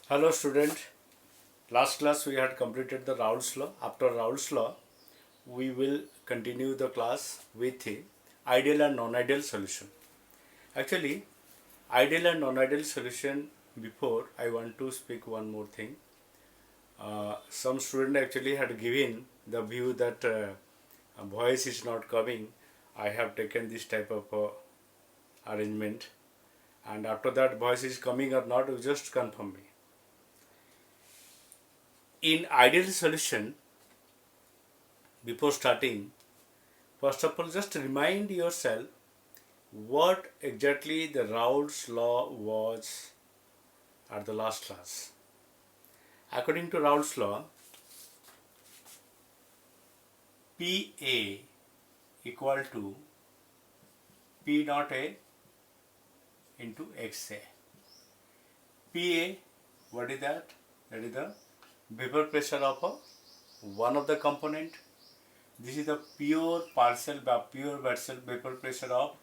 Hello student, last class we had completed the Raoult's law. After Raoult's law, we will continue the class with a ideal and non-ideal solution. Actually, ideal and non-ideal solution before I want to speak one more thing. Some student actually had given the view that a voice is not coming. I have taken this type of arrangement, and after that voice is coming or not, you just confirm me. In ideal solution, before starting, first of all, just remind yourself what exactly the Raoult's law was at the last class. According to Raoult's law, PA equal to P naught A into XA. PA, what is that? That is the vapor pressure of one of the component. This is the pure vapor pressure of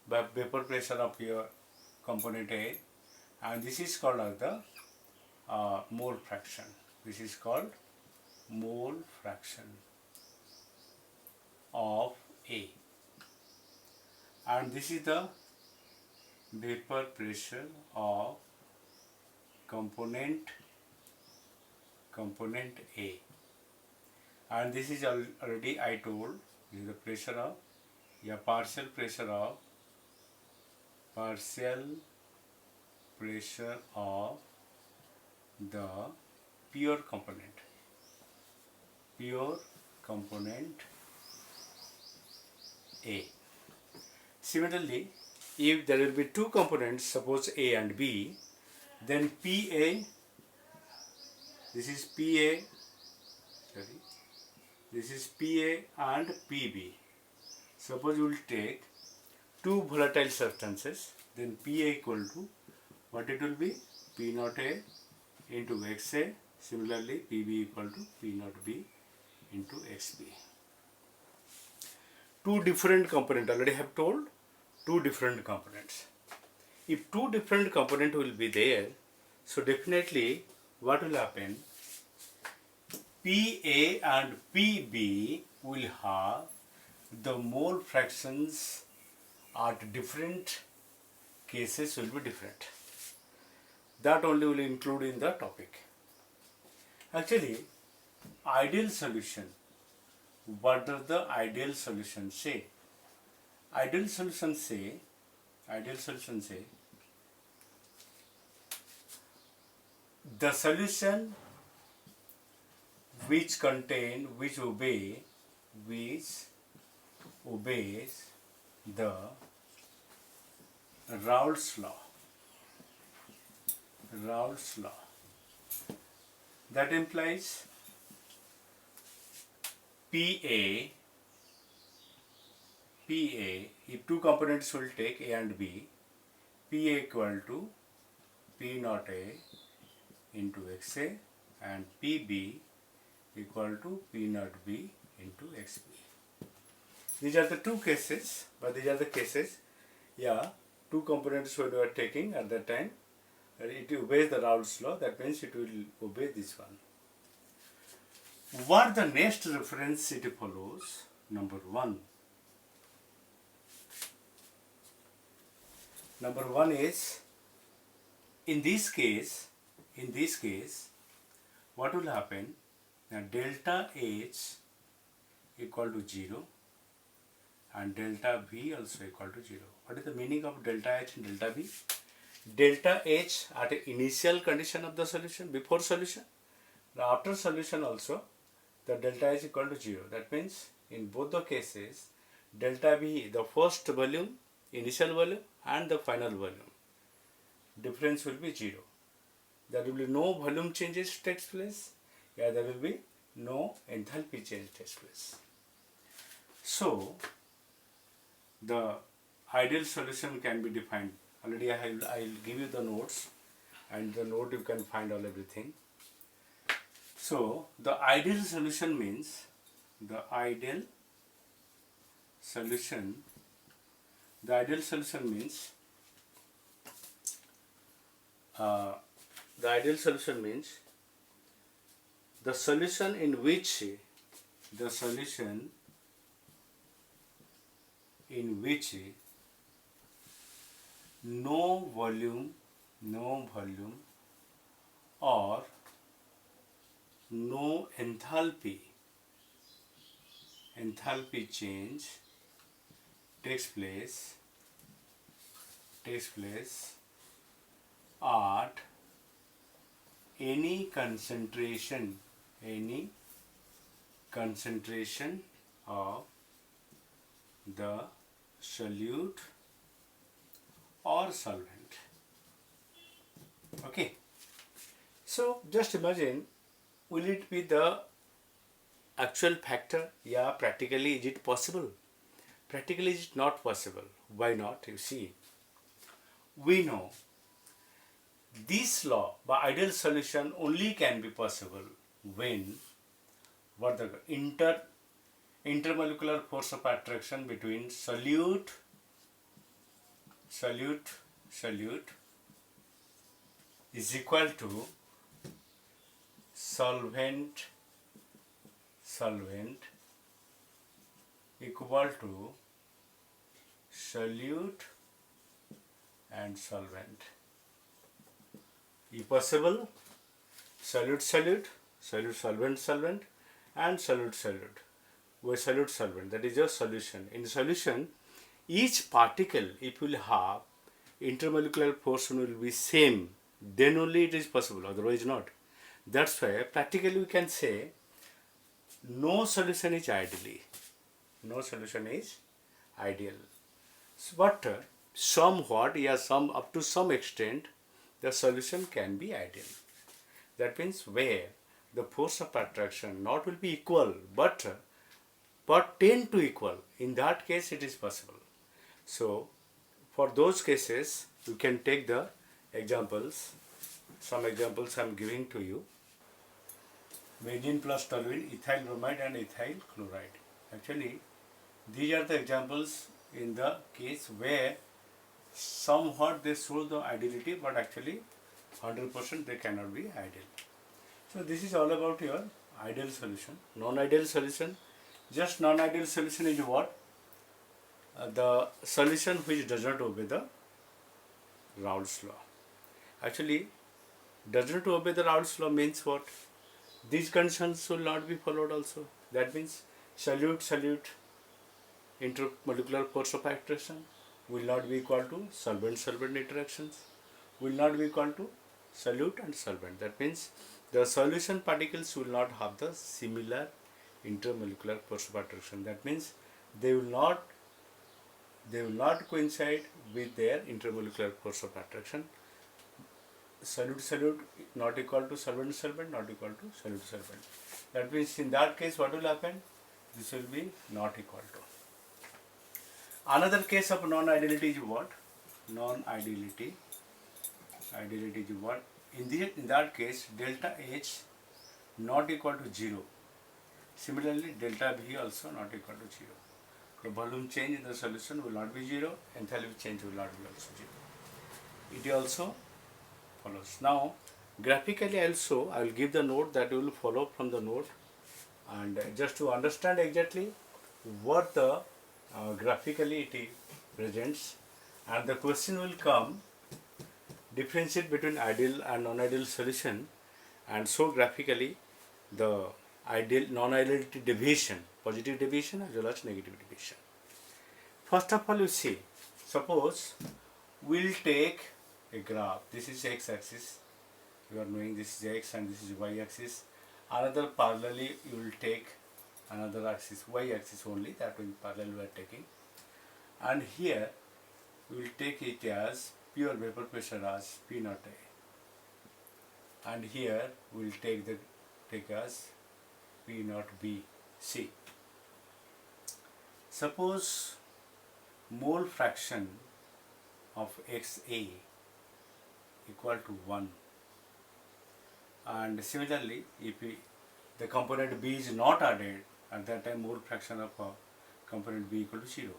vapor pressure of your component A, and this is called as the mole fraction. This is called mole fraction of A, and this is the vapor pressure of component A, and this is already I told, this is the pressure of partial pressure of the pure component A. Similarly, if there will be two components, suppose A and B, then PA, this is PA and PB. Suppose you will take two volatile substances, then PA equal to what it will be? P naught A into XA. Similarly, PB equal to P naught B into XB. Two different components, already have told, two different components. If two different components will be there, so definitely what will happen? PA and PB will have the mole fractions at different cases will be different. That only will include in the topic. Actually, ideal solution. What does the ideal solution say? Ideal solution say the solution which obeys the Raoult's law. That implies PA, if two components will take A and B, PA equal to P naught A into XA and PB equal to P naught B into XB. These are the two cases, but these are the cases, two components we are taking at that time. It obeys the Raoult's law, that means it will obey this one. What the next reference it follows? Number one is, in this case, what will happen? Now delta H equal to 0 and delta V also equal to 0. What is the meaning of delta H and delta V? Delta H at the initial condition of the solution, before solution. Now after solution also, the delta H equal to 0. That means in both the cases, delta V, the first volume, initial volume and the final volume, difference will be 0. There will be no volume changes takes place. There will be no enthalpy change takes place. So the ideal solution can be defined. Already I will give you the notes, and the note you can find all everything. So the ideal solution means the ideal solution means the solution in which no volume or no enthalpy change takes place at any concentration of the solute or solvent. Okay, so just imagine, will it be the actual factor? Yeah, practically is it possible? Practically is it not possible. Why not? You see, we know this law by ideal solution only can be possible when what the intermolecular force of attraction between solute is equal to solvent equal to solute and solvent. If possible, solute solvent and solute with solute solvent, that is your solution. In solution, each particle, if will have intermolecular force will be same, then only it is possible, otherwise not. That's why practically we can say no solution is ideal. But somewhat, some up to some extent, the solution can be ideal. That means where the force of attraction not will be equal, but tend to equal. In that case, it is possible. So, for those cases, you can take the examples. Some examples I am giving to you. Benzene plus toluene, ethyl bromide and ethyl chloride. Actually, these are the examples in the case where somewhat they show the ideality, but actually 100% they cannot be ideal. So this is all about your ideal solution. Non-ideal solution. Just non-ideal solution is what? The solution which does not obey the Raoult's law. Actually, does not obey the Raoult's law means what? These conditions will not be followed also. That means solute intermolecular force of attraction will not be equal to solvent interactions, will not be equal to solute and solvent. That means the solution particles will not have the similar intermolecular force of attraction. That means they will not coincide with their intermolecular force of attraction. Solute not equal to solvent not equal to solute. That means in that case what will happen? This will be not equal to. Another case of non-ideality is what? Non-ideality is what? In that case, delta H not equal to 0. Similarly, delta V also not equal to 0. The volume change in the solution will not be 0, enthalpy change will not be also 0. It also follows. Now, graphically also, I will give the note that you will follow from the note, and just to understand exactly what the graphically it presents, and the question will come, differentiate between ideal and non-ideal solution, and show graphically the ideal non-ideality deviation, positive deviation as well as negative deviation. First of all, you see, suppose we will take a graph. This is x-axis. You are knowing this is x and this is y-axis. Another parallelly you will take another axis, y-axis only, that will parallel we are taking. And here we will take it as pure vapor pressure as P naught A. And here we will take as P naught B C. Suppose mole fraction of XA equal to 1, and similarly if the component B is not added, at that time mole fraction of component B equal to 0.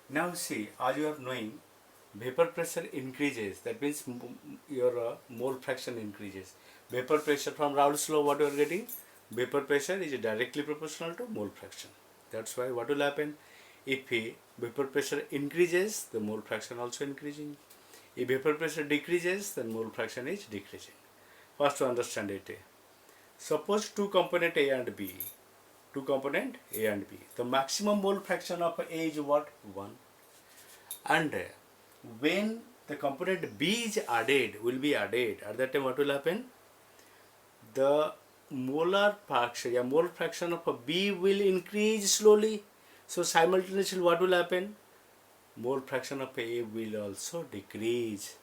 Now see, as you are knowing, vapor pressure increases, that means your mole fraction increases. Vapor pressure from Raoult's law, what you are getting? Vapor pressure is directly proportional to mole fraction. That's why what will happen? If vapor pressure increases, the mole fraction also increasing. If vapor pressure decreases, then mole fraction is decreasing. First to understand it. Suppose two component A and B. Two component A and B. The maximum mole fraction of A is what? 1. And when the component B is added, will be added, at that time what will happen? The molar fraction, mole fraction of B will increase slowly. So simultaneously what will happen? Mole fraction of A will also decrease.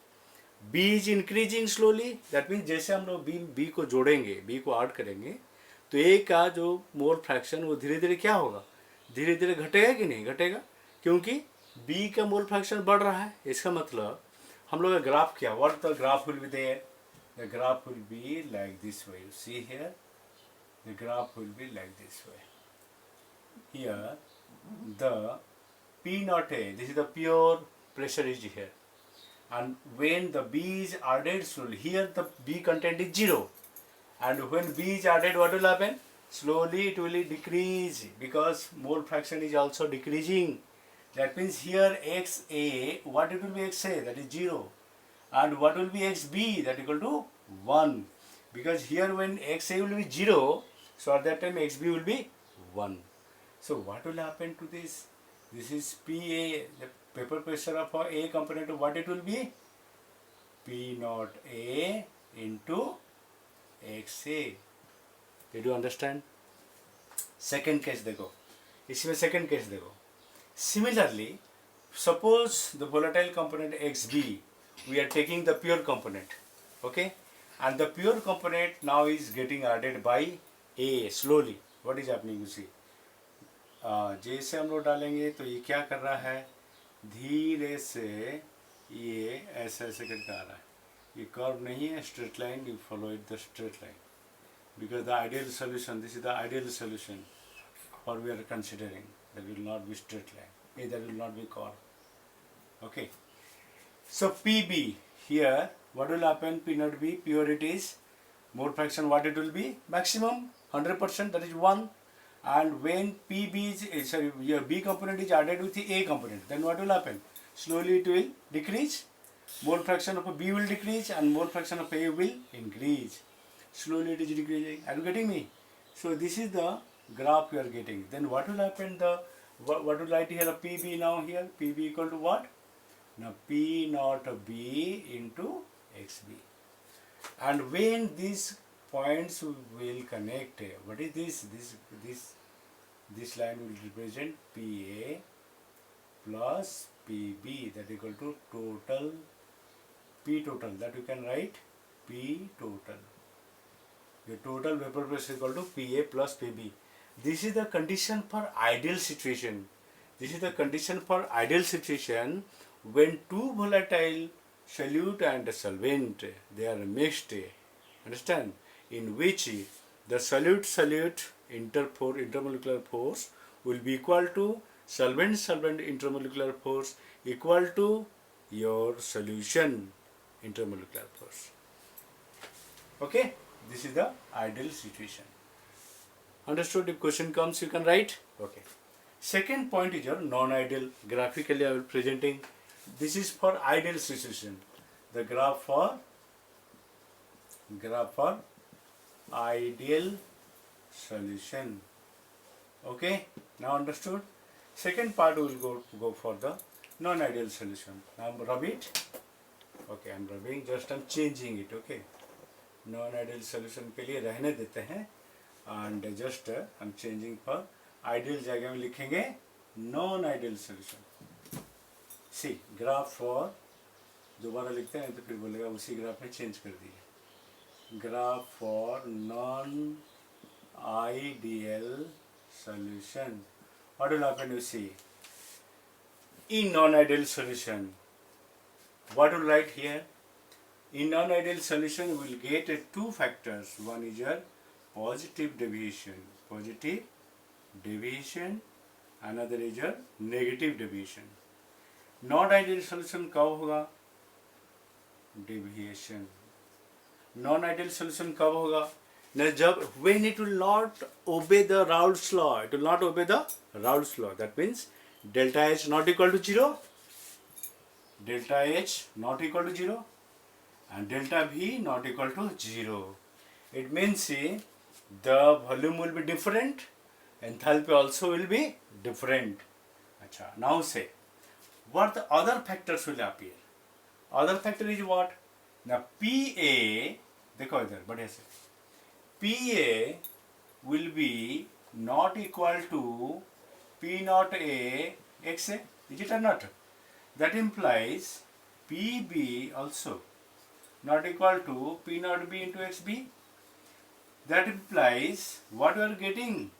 B is increasing slowly, that means जैसे हम लोग B को जोड़ेंगे, B को add करेंगे, तो A का जो मोल फ्रैक्शन वो धीरे धीरे क्या होगा? धीरे धीरे घटेगा कि नहीं घटेगा? क्योंकि B का मोल फ्रैक्शन बढ़ रहा है. इसका मतलब हम लोग का ग्राफ क्या? What the graph will be there? The graph will be like this way. You see here, the graph will be like this way. Here, the P naught A, this is the pure pressure is here. And when the B is added slowly, here the B content is 0. And when B is added, what will happen? Slowly it will decrease because mole fraction is also decreasing. That means here XA, what it will be XA? That is 0. And what will be XB? That equal to 1. Because here when XA will be 0, so at that time XB will be 1. So what will happen to this? This is PA, the vapor pressure of A component, what it will be? P naught A into XA. Did you understand? Second case देखो, इसमें second case देखो. Similarly, suppose the volatile component XB, we are taking the pure component, okay? And the pure component now is getting added by A slowly. What is happening? You see, जैसे हम लोग डालेंगे तो ये क्या कर रहा है? धीरे से ये ऐसे ऐसे करके आ रहा है. ये कर्व नहीं है, straight line. You follow it the straight line because the ideal solution, this is the ideal solution for we are considering. There will not be straight line, there will not be curve. Okay, so PB here, what will happen? P naught B, purity is mole fraction, what it will be? Maximum 100%, that is 1. And when PB is, your B component is added with the A component, then what will happen? Slowly it will decrease. Mole fraction of B will decrease and mole fraction of A will increase. Slowly it is decreasing. Are you getting me? So this is the graph you are getting. Then what will happen? What will write here? PB now here. PB equal to what? Now P naught B into XB. And when these points will connect, what is this? This line will represent PA plus PB, that equal to total P total. That you can write P total. The total vapor pressure is equal to PA plus PB. This is the condition for ideal situation. This is the condition for ideal situation when two volatile solute and solvent, they are mixed. Understand? In which the solute intermolecular force will be equal to solvent intermolecular force equal to your solution intermolecular force. Okay? This is the ideal situation. Understood? If question comes, you can write. Okay. Second point is your non-ideal. Graphically, I will presenting. This is for ideal situation. The graph for ideal solution. Okay. Now understood. Second part we will go for the non-ideal solution. Now rub it. Okay, I'm rubbing. Just I'm changing it. Okay. Non ideal solution के लिए रहने देते हैं and just हम changing for ideal जगह में लिखेंगे non ideal solution. See graph for, दोबारा लिखते हैं तो फिर बोलेगा उसी ग्राफ में चेंज कर दिए. Graph for non ideal solution. What will happen? You see in non ideal solution, what will write here? In non-ideal solution, we will get two factors. One is your positive deviation. Another is your negative deviation. Non ideal solution कब होगा? Deviation. Non ideal solution कब होगा? जब when it will not obey the Raoult's law, it will not obey the Raoult's law. That means delta H not equal to 0, delta H not equal to 0, and delta V not equal to 0. It means the volume will be different, enthalpy also will be different. Acha, now say what the other factors will appear. Other factor is what? Now PA, देखो इधर बढ़िया से, PA will be not equal to P naught A XA, is it or not? That implies PB also not equal to P naught B into XB. That implies what we are getting?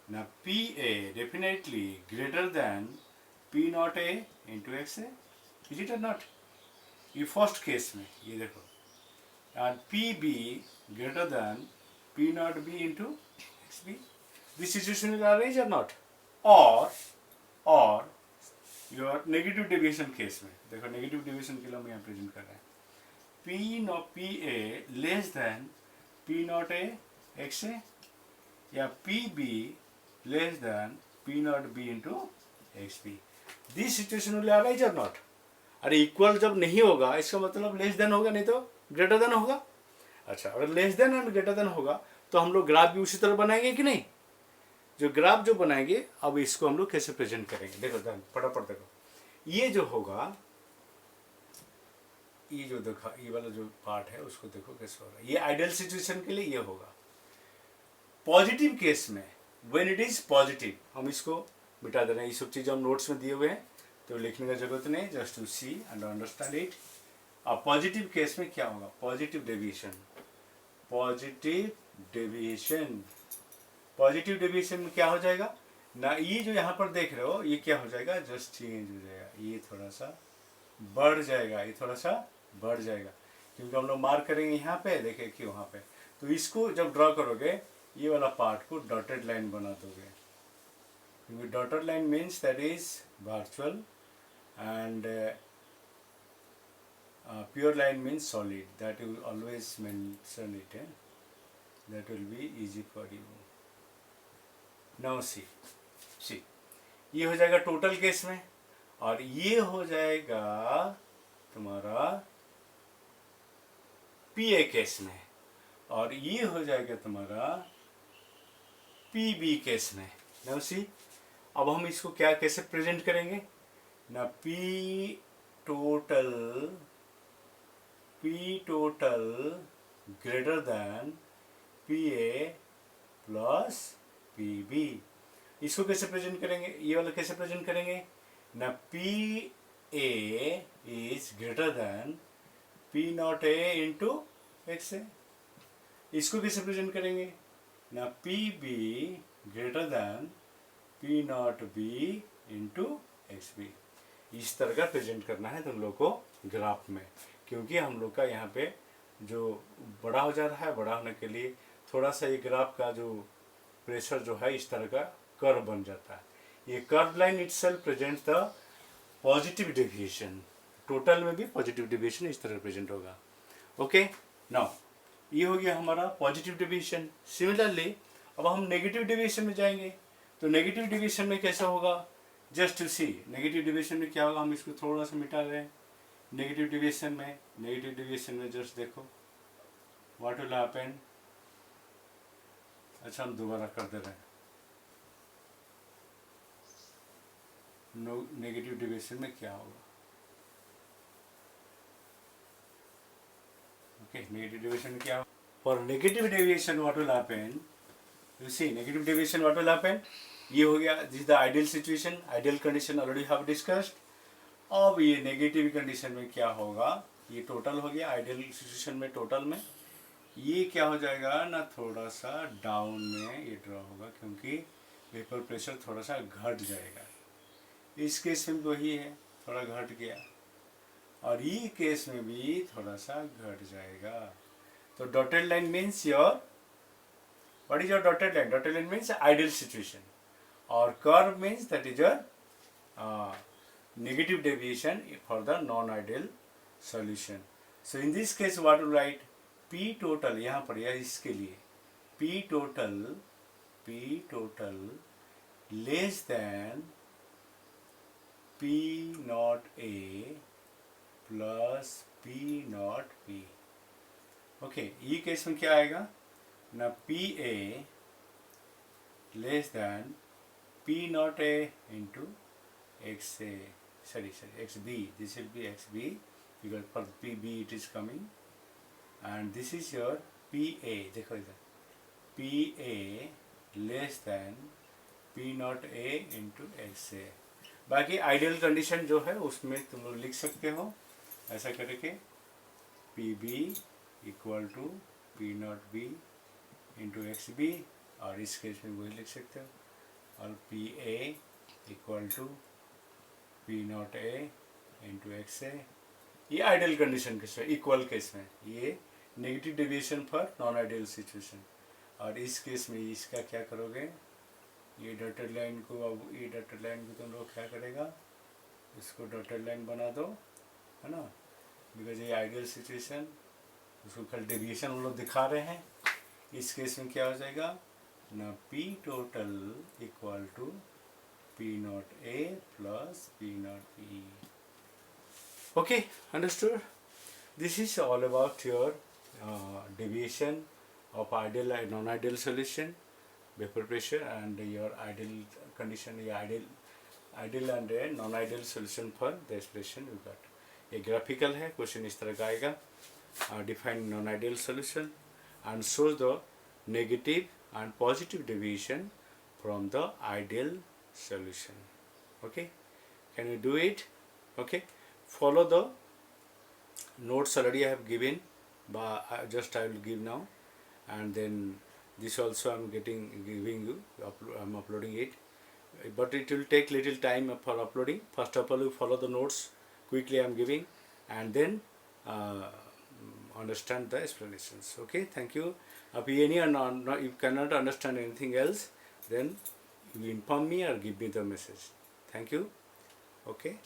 Now PA definitely greater than P naught A into XA, is it or not? ये first case में ये देखो, and PB greater than P naught B into XB. This situation will arise or not? Or your negative deviation case में देखो, negative deviation के लिए हम यहाँ प्रेजेंट कर रहे हैं, P naught PA less than P naught A XA या PB less than P naught B into XB. This situation will arise or not? अरे इक्वल जब नहीं होगा इसका मतलब लेस देन होगा, नहीं तो ग्रेटर देन होगा. अच्छा, अगर less than and greater than होगा तो हम लोग ग्राफ भी उसी तरह बनाएंगे कि नहीं? जो ग्राफ जो बनाएंगे, अब इसको हम लोग कैसे प्रेजेंट करेंगे? देखो फटाफट देखो, ये जो होगा, ये जो देखा, ये वाला जो पार्ट है उसको देखो कैसे होगा. ये आइडियल सिचुएशन के लिए ये होगा. पॉजिटिव केस में व्हेन इट इज पॉजिटिव, हम इसको मिटा दे रहे हैं. ये सब चीज़ हम नोट्स में दिए हुए हैं तो लिखने का जरूरत नहीं, just to see and understand it. अब पॉजिटिव केस में क्या होगा? Positive deviation. Positive deviation, positive deviation में क्या हो जाएगा ना, ये जो यहाँ पर देख रहे हो ये क्या हो जाएगा? जस्ट चेंज हो जाएगा, ये थोड़ा सा बढ़ जाएगा, ये थोड़ा सा बढ़ जाएगा, क्योंकि हम लोग मार्क करेंगे यहाँ पे, देखें कि वहाँ पे. तो इसको जब ड्रॉ करोगे ये वाला पार्ट को डॉटेड लाइन बना दोगे, क्योंकि dotted line means that is virtual and pure line means solid. That you will always mention it, that will be easy for you. Now see, ये हो जाएगा टोटल केस में, और ये हो जाएगा तुम्हारा PA केस में, और ये हो जाएगा तुम्हारा PB केस में. Now see, अब हम इसको क्या कैसे प्रेजेंट करेंगे ना, P total greater than PA plus PB. इसको कैसे प्रेजेंट करेंगे? ये वाला कैसे प्रेजेंट करेंगे ना, PA is greater than P naught A into XA. इसको कैसे प्रेजेंट करेंगे ना, PB greater than P naught B into XB. इस तरह का प्रेजेंट करना है तुम लोग को ग्राफ में, क्योंकि हम लोग का यहाँ पे जो बड़ा हो जा रहा है, बड़ा होने के लिए थोड़ा सा ये ग्राफ का जो प्रेशर जो है इस तरह का कर्व बन जाता है. ये curve line itself present the positive deviation. Total में भी पॉजिटिव डेविएशन इस तरह प्रेजेंट होगा. ओके, नाउ ये हो गया हमारा पॉजिटिव डेविएशन. सिमिलरली अब हम नेगेटिव डेविएशन में जाएंगे, तो नेगेटिव डेविएशन में कैसा होगा? Just to see, negative deviation में क्या होगा, हम इसको थोड़ा सा मिटा रहे हैं. नेगेटिव डेविएशन में जस्ट देखो व्हाट विल हैपन. अच्छा, हम दोबारा कर दे रहे हैं. नेगेटिव डेविएशन में क्या होगा? ओके, नेगेटिव डेविएशन में क्या होगा? For negative deviation what will happen, you see, negative deviation what will happen. ये हो गया, this the ideal situation, ideal condition already have discussed. अब ये नेगेटिव कंडीशन में क्या होगा, ये टोटल हो गया. आइडियल सिचुएशन में टोटल में ये क्या हो जाएगा ना, थोड़ा सा डाउन में ये ड्रॉ होगा, क्योंकि वेपर प्रेशर थोड़ा सा घट जाएगा. इस केस में वही है, थोड़ा घट गया, और ये केस में भी थोड़ा सा घट जाएगा. तो dotted line means your, what is your dotted line? Dotted line means ideal situation, और curve means that is your negative deviation for the non-ideal solution. So in this case what to write? P total, यहाँ पर यह इसके लिए P total less than P naught A plus P naught B. Okay, ये case में क्या आएगा ना, P A less than P naught A into X A, sorry X B, this will be X B because for P B it is coming and this is your P A. देखो इधर P A less than P naught A into X A. बाकी ideal condition जो है उसमें तुम लोग लिख सकते हो ऐसा करके, P B equal to P naught B into X B, और इस केस में वही लिख सकते हो, और P A equal to P naught A into X A. ये आइडियल कंडीशन केस है. इक्वल केस में ये negative deviation for non ideal situation. और इस केस में इसका क्या करोगे, ये डॉटेड लाइन को, अब ये डॉटेड लाइन को तुम लोग क्या करेगा, इसको डॉटेड लाइन बना दो, है ना, बिकॉज ये आइडियल सिचुएशन, उसको कल डेविएशन हम लोग दिखा रहे हैं. इस केस में क्या हो जाएगा ना, P total equal to P naught A plus P naught B. Okay, understood. This is all about your deviation of ideal and non-ideal solution, vapor pressure, and your ideal condition, your ideal and non-ideal solution for the expression you got. ये graphical है, question इस तरह का आएगा. Define non-ideal solution and show the negative and positive deviation from the ideal solution. Okay, can you do it? Okay, follow the notes already I have given, but just I will give now, and then this also I am giving you, I am uploading it, but it will take little time for uploading. First of all, you follow the notes quickly I am giving, and then understand the explanations. Okay, thank you. If you cannot understand anything else, then you inform me or give me the message. Thank you. Okay.